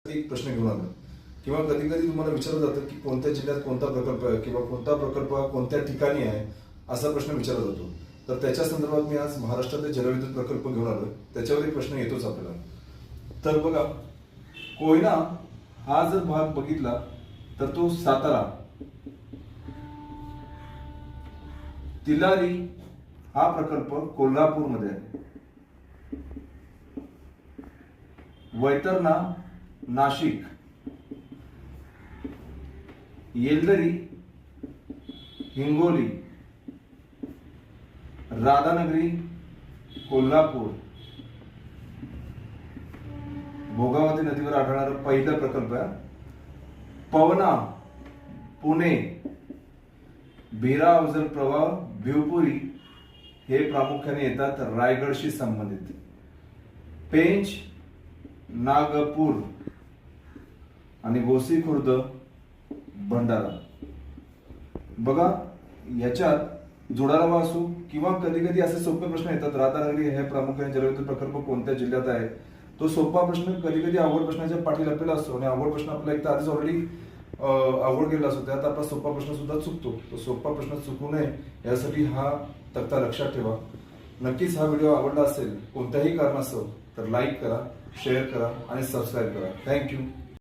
एक प्रश्न घेऊन आलो किंवा कधी कधी तुम्हाला विचारलं जातं की कोणत्या जिल्ह्यात कोणता प्रकल्प आहे किंवा कोणता प्रकल्प कोणत्या ठिकाणी आहे असा प्रश्न विचारला जातो. तर त्याच्या संदर्भात मी आज महाराष्ट्रातील जलविद्युत प्रकल्प घेऊन आलोय. त्याच्यावर एक प्रश्न येतोच आपल्याला. तर बघा, कोयना हा जर भाग बघितला तर तो सातारा, तिलारी हा प्रकल्प कोल्हापूरमध्ये आहे, वैतरणा नाशिक, येलदरी हिंगोली, राधानगरी कोल्हापूर, भोगावती नदीवर आढळणारा पहिला प्रकल्प आहे, पवना पुणे, भीरा अफजल प्रवाह भिवपुरी हे प्रामुख्याने येतात रायगडशी संबंधित, पेंच नागपूर आणि भोसी खुर्द भंडारा. बघा, याच्यात जुडारावा असो किंवा कधी कधी असे सोपे प्रश्न येतात. राधानगरी हे प्रामुख्याने जलविद्युत प्रकल्प कोणत्या जिल्ह्यात आहे, तो सोपा प्रश्न कधी कधी अवघड प्रश्नाच्या पाठी लपलेला असतो आणि अवघड प्रश्न आपल्याला एक तर आधीच ऑलरेडी अवघड गेला असतो, त्यात आपला सोपा प्रश्न सुद्धा चुकतो. तो सोपा प्रश्न चुकू नये यासाठी हा तक्ता लक्षात ठेवा. नक्कीच हा व्हिडिओ आवडला असेल कोणत्याही कारणास्तव तर लाईक करा, शेअर करा आणि सबस्क्राईब करा. थँक्यू.